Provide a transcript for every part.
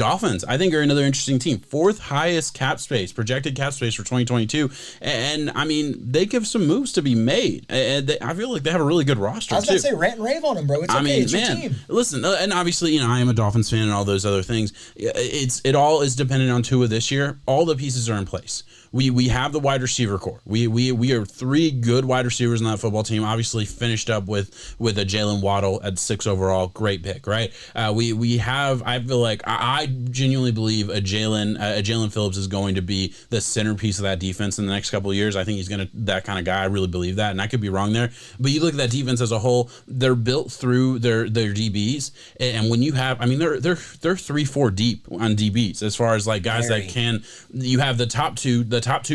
Dolphins, I think, are another interesting team. 4th highest cap space, projected cap space for 2022. And, I mean, they give some moves to be made. And I feel like they have a really good roster, I was going to say, rant and rave on them, bro. It's okay. It's your team. Listen, and obviously, I am a Dolphins fan and all those other things. It all is dependent on Tua this year. All the pieces are in place. We have the wide receiver core. We are 3 good wide receivers on that football team. Obviously, finished up with a Jalen Waddle at 6 overall. Great pick, right? We have. I feel like I genuinely believe a Jalen Phillips is going to be the centerpiece of that defense in the next couple of years. I think he's that kind of guy. I really believe that, and I could be wrong there. But you look at that defense as a whole. They're built through their DBs, and when you have, I mean, they're 3-4 deep on DBs as far as like guys that can. You have the top two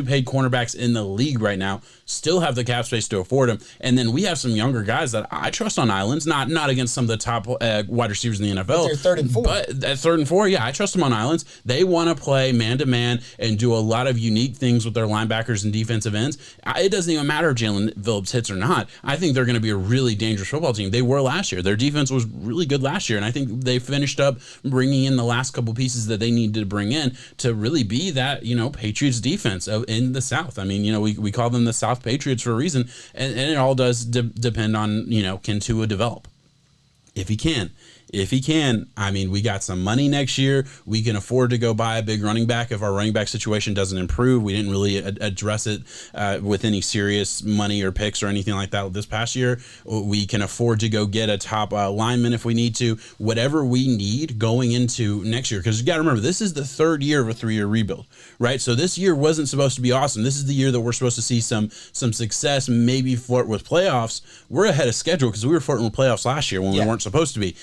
paid cornerbacks in the league right now, still have the cap space to afford them. And then we have some younger guys that I trust on islands, not against some of the top wide receivers in the NFL. But they're 3rd and 4. But at 3rd and 4, yeah, I trust them on islands. They want to play man-to-man and do a lot of unique things with their linebackers and defensive ends. It doesn't even matter if Jalen Phillips hits or not. I think they're going to be a really dangerous football team. They were last year. Their defense was really good last year, and I think they finished up bringing in the last couple pieces that they needed to bring in to really be that, Patriots defense in the South. I mean, we call them the South Patriots for a reason, and it all does depend on, can Tua develop. If he can, I mean, we got some money next year. We can afford to go buy a big running back if our running back situation doesn't improve. We didn't really address it with any serious money or picks or anything like that this past year. We can afford to go get a top lineman if we need to. Whatever we need going into next year, because you got to remember, this is the 3rd year of a 3-year rebuild, right? So this year wasn't supposed to be awesome. This is the year that we're supposed to see some success, maybe flirt with playoffs. We're ahead of schedule because we were flirting with playoffs last year when we weren't supposed to be.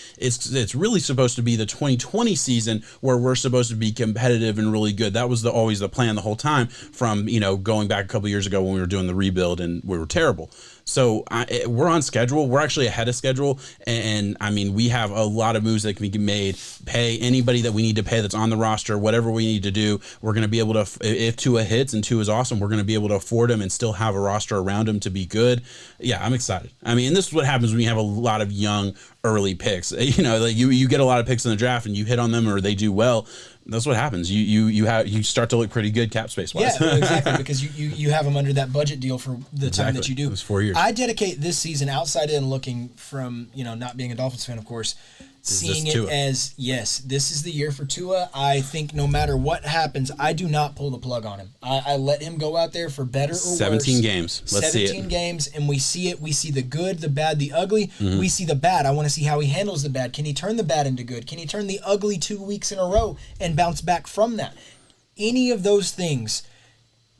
It's really supposed to be the 2020 season where we're supposed to be competitive and really good. That was always the plan the whole time from, going back a couple years ago when we were doing the rebuild and we were terrible. So we're on schedule. We're actually ahead of schedule. And I mean, we have a lot of moves that can be made. Pay anybody that we need to pay that's on the roster, whatever we need to do. We're going to be able to, if Tua hits and Tua is awesome, we're going to be able to afford him and still have a roster around him to be good. Yeah, I'm excited. I mean, and this is what happens when you have a lot of young early picks. Like you get a lot of picks in the draft and you hit on them or they do well. That's what happens. You start to look pretty good cap space wise. Yeah, exactly, because you have them under that budget deal for the time that you do. It was 4 years. I dedicate this season outside in looking from, not being a Dolphins fan, of course, seeing it as, yes, this is the year for Tua. I think no matter what happens, I do not pull the plug on him. I let him go out there for better or 17 worse. Games. Let's see it. 17 games, and we see it. We see the good, the bad, the ugly. Mm-hmm. We see the bad. I want to see how he handles the bad. Can he turn the bad into good? Can he turn the ugly 2 weeks in a row and bounce back from that? Any of those things,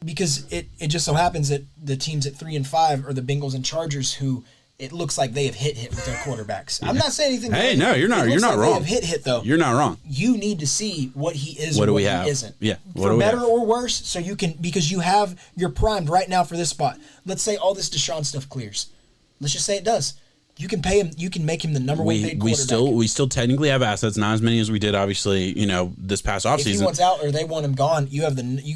because it just so happens that the teams at 3 and 5 are the Bengals and Chargers, who it looks like they have hit with their quarterbacks. I'm not saying anything. Hey, no, you're not. You're not wrong. They have hit though. You're not wrong. You need to see what he is. What or do what we he have? Isn't. Yeah. For better or worse, so you can, because you're primed right now for this spot. Let's say all this Deshaun stuff clears. Let's just say it does. You can pay him. You can make him the number one paid quarterback. We still technically have assets, not as many as we did, obviously. This past offseason. If he wants out or they want him gone, you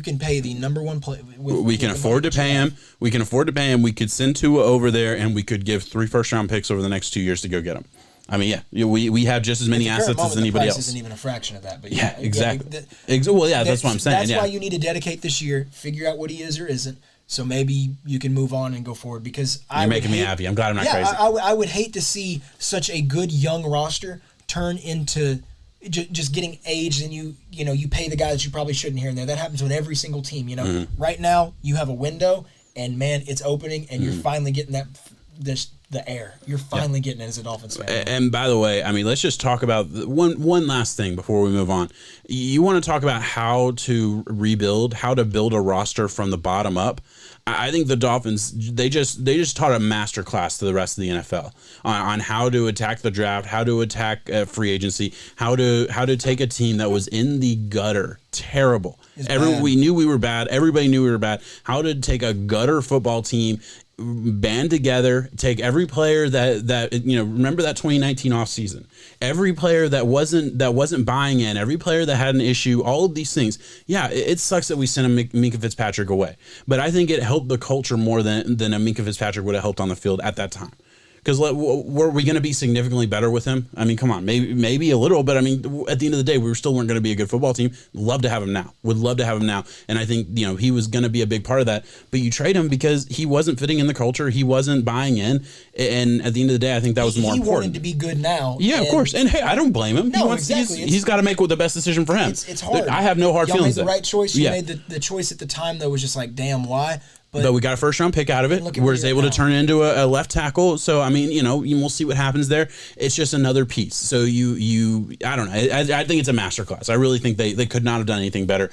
can pay the number one play. We can afford to pay him. We can afford to pay him. We could send Tua over there, and we could give 3 first-round picks over the next 2 years to go get him. I mean, yeah, we have just as many assets as anybody else. Isn't even a fraction of that, but yeah, exactly. Well, yeah, that's what I'm saying. That's why you need to dedicate this year, figure out what he is or isn't. So maybe you can move on and go forward, because you're making me happy. I'm glad I'm not crazy. I would hate to see such a good young roster turn into just getting aged, and you pay the guys you probably shouldn't here and there. That happens with every single team. Mm-hmm. Right now you have a window, and man, it's opening, and you're finally getting the air. You're finally getting it as a Dolphins fan. And by the way, I mean, let's just talk about one last thing before we move on. You want to talk about how to rebuild, how to build a roster from the bottom up. I think the Dolphins, they just taught a master class to the rest of the NFL on how to attack the draft, how to attack free agency, how to take a team that was in the gutter, terrible. We knew we were bad. Everybody knew we were bad. How to take a gutter football team, band together, take every player that remember that 2019 offseason. Every player that wasn't buying in, every player that had an issue, all of these things. Yeah, it sucks that we sent a Minkah Fitzpatrick away, but I think it helped the culture more than a Minkah Fitzpatrick would have helped on the field at that time. Because were we going to be significantly better with him? I mean, come on, maybe a little, but I mean, at the end of the day, we still weren't going to be a good football team. Love to have him now. Would love to have him now. And I think, he was going to be a big part of that. But you trade him because he wasn't fitting in the culture. He wasn't buying in. And at the end of the day, I think that was more important. He wanted to be good now. Yeah, of course. And hey, I don't blame him. No, exactly. He's got to make the best decision for him. It's hard. I have no hard feelings. Y'all made the right choice. You made the choice at the time that was just like, damn, why? But we got a first round pick out of it. We're able to turn it into a left tackle. So, I mean, we'll see what happens there. It's just another piece. So I don't know. I think it's a masterclass. I really think they could not have done anything better.